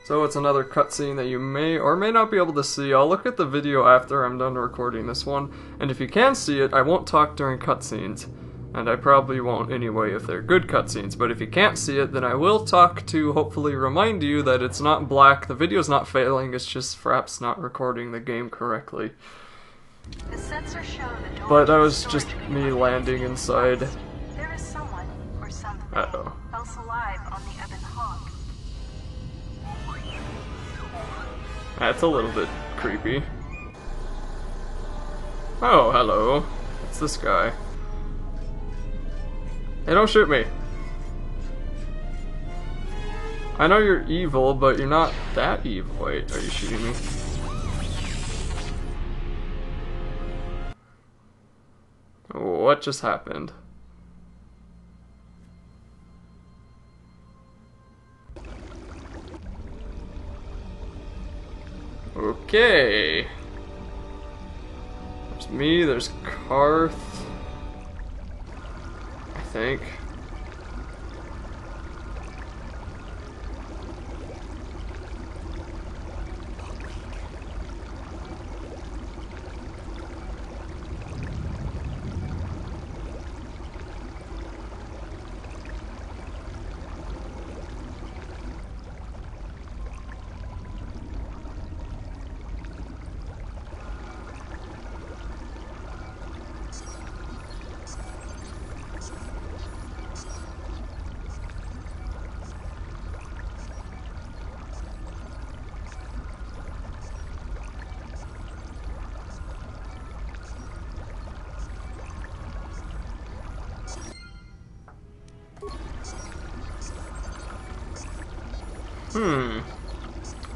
So it's another cutscene that you may or may not be able to see. I'll look at the video after I'm done recording this one, and if you can see it, I won't talk during cutscenes. And I probably won't anyway if they're good cutscenes, but if you can't see it, then I will talk to hopefully remind you that it's not black, the video's not failing, it's just perhaps not recording the game correctly. The sensor show the door But that to the was storage just container me landing inside. There is someone or something Uh-oh. else alive on the Ebon Hawk. That's a little bit creepy. Oh, hello. It's this guy. Hey, don't shoot me. I know you're evil, but you're not that evil. Wait, are you shooting me? What just happened? Okay. There's me, there's Karth. I think.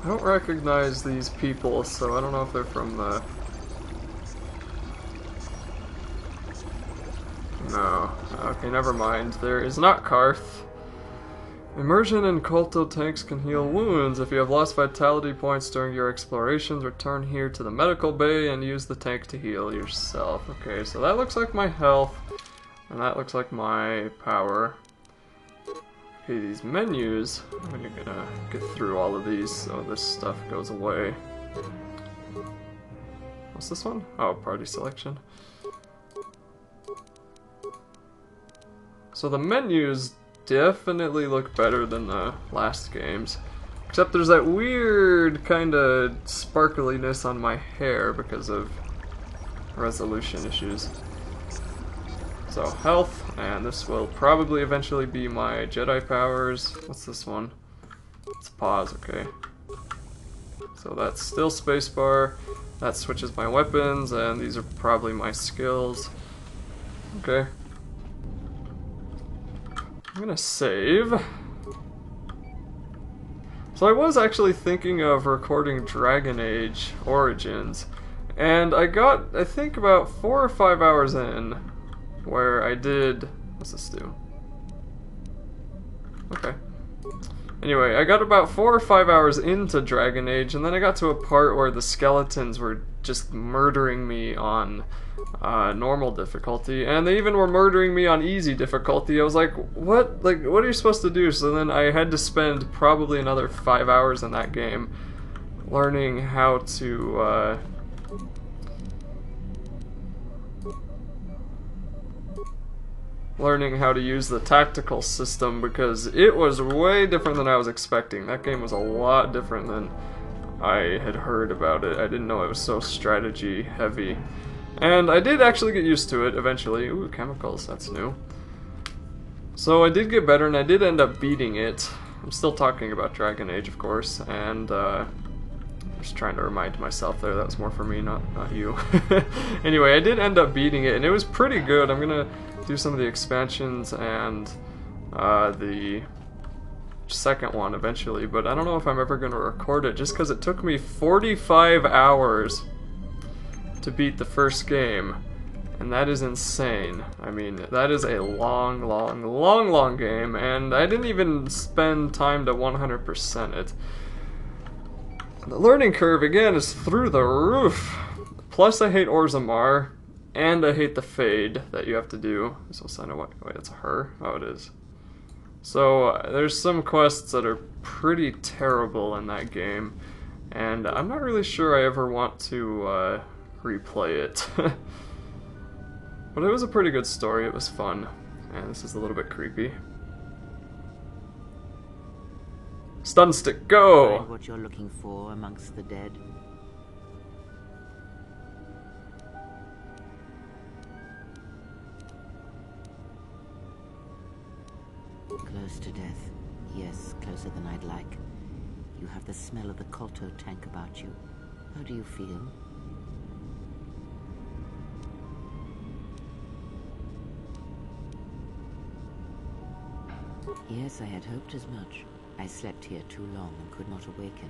I don't recognize these people, so I don't know if they're from the... No. Okay, never mind. There is not Karth. Immersion in Koltor tanks can heal wounds. If you have lost vitality points during your explorations, return here to the medical bay and use the tank to heal yourself. Okay, so that looks like my health, and that looks like my power. Okay, these menus, I'm gonna get through all of these so this stuff goes away. What's this one? Oh, party selection. So the menus definitely look better than the last games. Except there's that weird kind of sparkliness on my hair because of resolution issues. So health, and this will probably eventually be my Jedi powers. What's this one? It's pause, okay. So that's still spacebar. That switches my weapons, and these are probably my skills. Okay. I'm gonna save. So I was actually thinking of recording Dragon Age Origins, and I got, I think, about 4 or 5 hours in, where I did... What's this do? Okay. Anyway, I got about 4 or 5 hours into Dragon Age, and then I got to a part where the skeletons were just murdering me on normal difficulty, and they even were murdering me on easy difficulty. I was like, what? Like, what are you supposed to do? So then I had to spend probably another 5 hours in that game learning how to use the tactical system, because it was way different than I was expecting. That game was a lot different than I had heard about it. I didn't know it was so strategy heavy. And I did actually get used to it eventually. Ooh, chemicals, that's new. So I did get better, and I did end up beating it. I'm still talking about Dragon Age, of course, and just trying to remind myself there that was more for me, not you. Anyway, I did end up beating it, and it was pretty good. I'm gonna do some of the expansions and the second one eventually, but I don't know if I'm ever gonna record it, just because it took me 45 hours to beat the first game, and that is insane. I mean, that is a long game, and I didn't even spend time to 100% it. The learning curve, again, is through the roof. Plus, I hate Orzammar. And I hate the fade that you have to do. So sign away. Wait, it's a her? Oh, it is. So there's some quests that are pretty terrible in that game, and I'm not really sure I ever want to replay it. But it was a pretty good story. It was fun, and this is a little bit creepy. Stun stick, go! Find what you're looking for amongst the dead. Close to death. Yes, closer than I'd like. You have the smell of the Koltor tank about you. How do you feel? Yes, I had hoped as much. I slept here too long and could not awaken.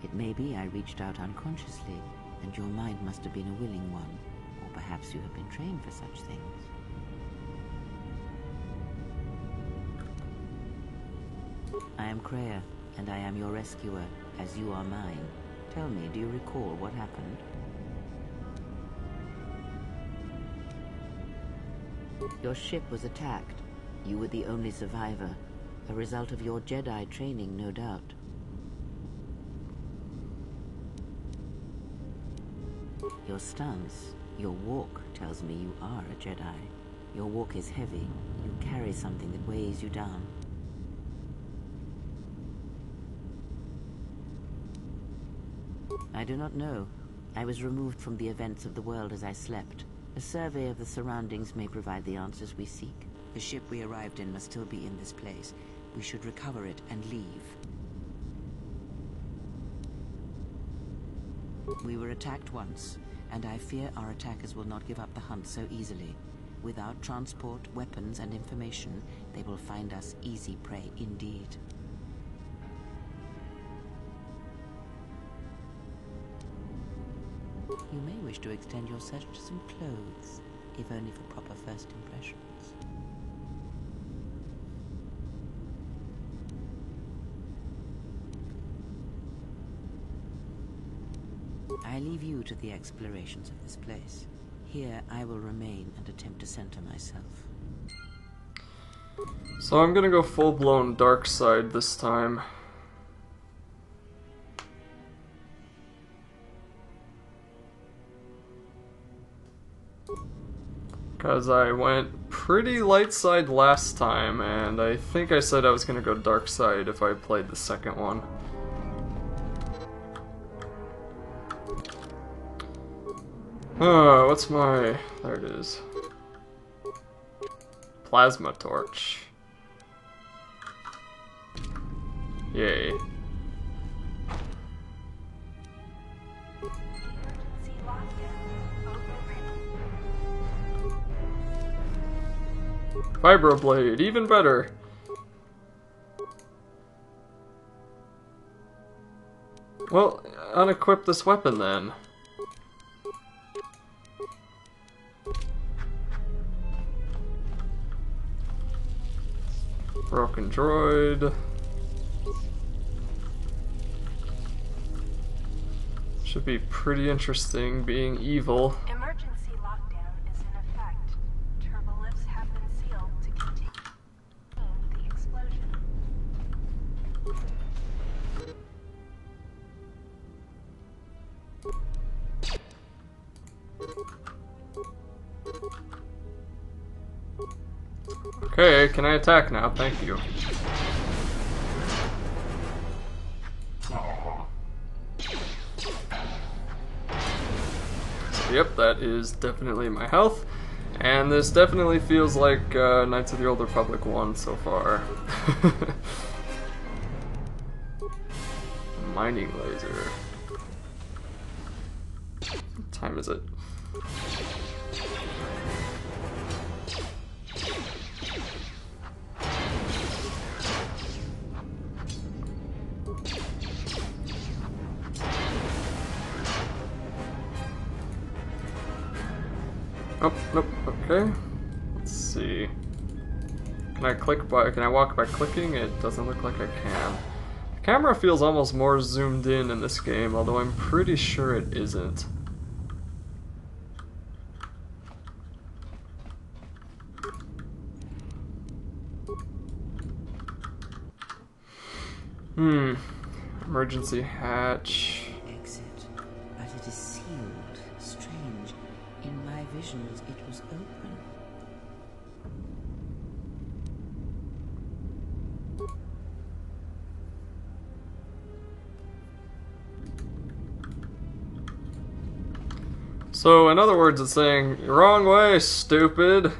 It may be I reached out unconsciously, and your mind must have been a willing one. Or perhaps you have been trained for such things. I am Creus, and I am your rescuer, as you are mine. Tell me, do you recall what happened? Your ship was attacked. You were the only survivor. A result of your Jedi training, no doubt. Your stance, your walk tells me you are a Jedi. Your walk is heavy. You carry something that weighs you down. I do not know. I was removed from the events of the world as I slept. A survey of the surroundings may provide the answers we seek. The ship we arrived in must still be in this place. We should recover it and leave. We were attacked once, and I fear our attackers will not give up the hunt so easily. Without transport, weapons, and information, they will find us easy prey indeed. You may wish to extend your search to some clothes, if only for proper first impressions. I leave you to the explorations of this place. Here I will remain and attempt to center myself. So I'm gonna go full-blown dark side this time. Because I went pretty light side last time, and I think I said I was gonna go dark side if I played the second one. What's my... there it is. Plasma torch. Yay. Emergency lockdown. Overridden. Vibroblade, even better. Well, unequip this weapon then. Broken droid. Should be pretty interesting being evil. Emergency lockdown is in effect. Turbolifts have been sealed to contain the explosion. Okay, can I attack now? Thank you. So, yep, that is definitely my health. And this definitely feels like Knights of the Old Republic 1 so far. Mining laser. What time is it? Oh, nope, okay. Let's see. Can I walk by clicking? It doesn't look like I can. The camera feels almost more zoomed in this game, although I'm pretty sure it isn't. Emergency hatch. Exit, but it is sealed. Strange. In my visions, it was open. So, in other words, it's saying, wrong way, stupid.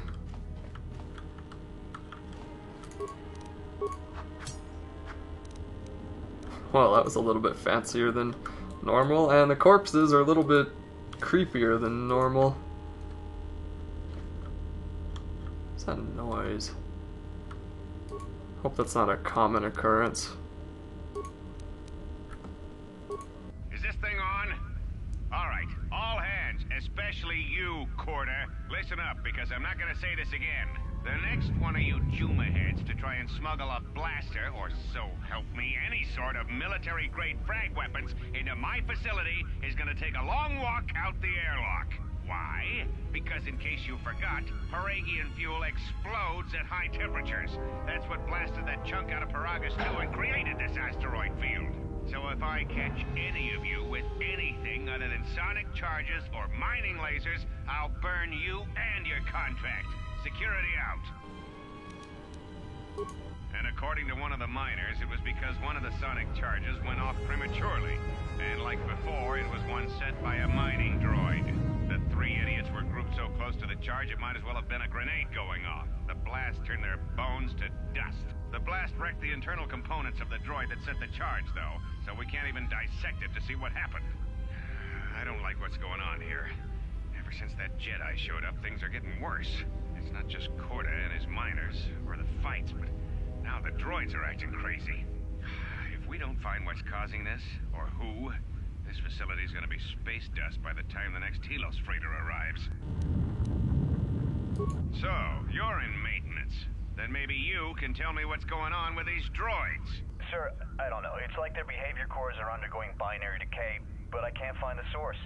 Well, that was a little bit fancier than normal, and the corpses are a little bit creepier than normal. What's that noise? Hope that's not a common occurrence. Is this thing on? Alright, all hands, especially you, Koltor. Listen up, because I'm not gonna say this again. The next one of you Juma heads to try and smuggle a blaster, or so help me, any sort of military-grade frag weapons into my facility is gonna take a long walk out the airlock. Why? Because in case you forgot, Paragian fuel explodes at high temperatures. That's what blasted that chunk out of Paragus 2 and created this asteroid field. So if I catch any of you with anything other than sonic charges or mining lasers, I'll burn you and your contract. Security out. And according to one of the miners, it was because one of the sonic charges went off prematurely. And like before, it was one set by a mining droid. The three idiots were grouped so close to the charge, it might as well have been a grenade going off. The blast turned their bones to dust. The blast wrecked the internal components of the droid that set the charge, though, so we can't even dissect it to see what happened. I don't like what's going on here. Ever since that Jedi showed up, things are getting worse. It's not just Koltor and his miners, or the fights, but now the droids are acting crazy. If we don't find what's causing this, or who, this facility's gonna be space dust by the time the next Telos freighter arrives. So, you're in maintenance. Then maybe you can tell me what's going on with these droids. Sir, I don't know. It's like their behavior cores are undergoing binary decay, but I can't find the source.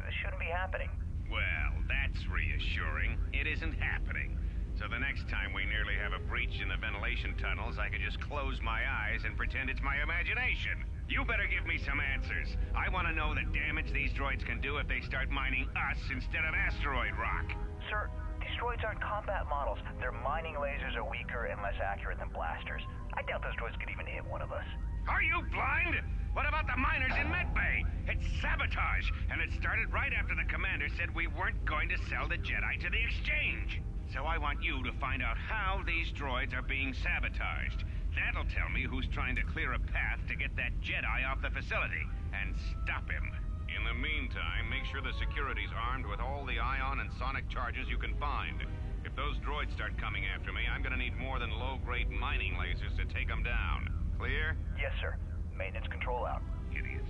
This shouldn't be happening. Well, that's reassuring. It isn't happening. So the next time we nearly have a breach in the ventilation tunnels, I could just close my eyes and pretend it's my imagination. You better give me some answers. I want to know the damage these droids can do if they start mining us instead of asteroid rock. Sir, these droids aren't combat models. Their mining lasers are weaker and less accurate than blasters. I doubt those droids could even hit one of us. Are you blind? What about the miners in Medbay? It's sabotage, and it started right after the commander said we weren't going to sell the Jedi to the exchange. So I want you to find out how these droids are being sabotaged. That'll tell me who's trying to clear a path to get that Jedi off the facility, and stop him. In the meantime, make sure the security's armed with all the ion and sonic charges you can find. If those droids start coming after me, I'm gonna need more than low-grade mining lasers to take them down. Clear? Yes, sir. Maintenance control out. Idiot.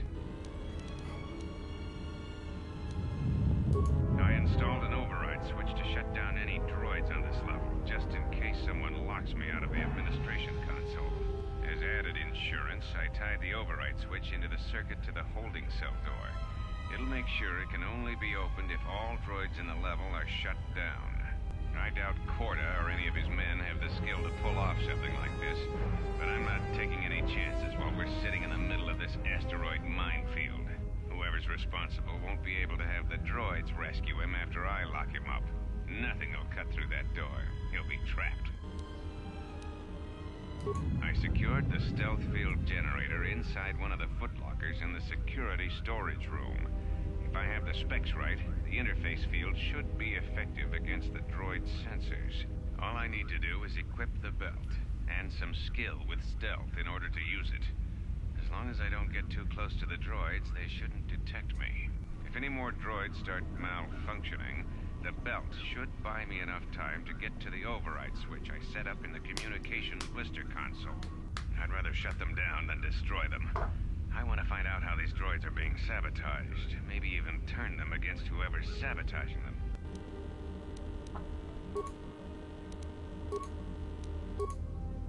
I installed an override switch to shut down any droids on this level, just in case someone locks me out of the administration console. As added insurance, I tied the override switch into the circuit to the holding cell door. It'll make sure it can only be opened if all droids in the level are shut down. I doubt Koltor or any of his men have the skill to pull off something like this, but I'm not taking any chances while we're sitting in the middle of this asteroid minefield. Whoever's responsible won't be able to have the droids rescue him after I lock him up. Nothing will cut through that door. He'll be trapped. I secured the stealth field generator inside one of the footlockers in the security storage room. If I have the specs right, the interface field should be effective against the droid's sensors. All I need to do is equip the belt, and some skill with stealth in order to use it. As long as I don't get too close to the droids, they shouldn't detect me. If any more droids start malfunctioning, the belt should buy me enough time to get to the override switch I set up in the communications blister console. I'd rather shut them down than destroy them. I want to find out how these droids are being sabotaged, maybe even turn them against whoever's sabotaging them.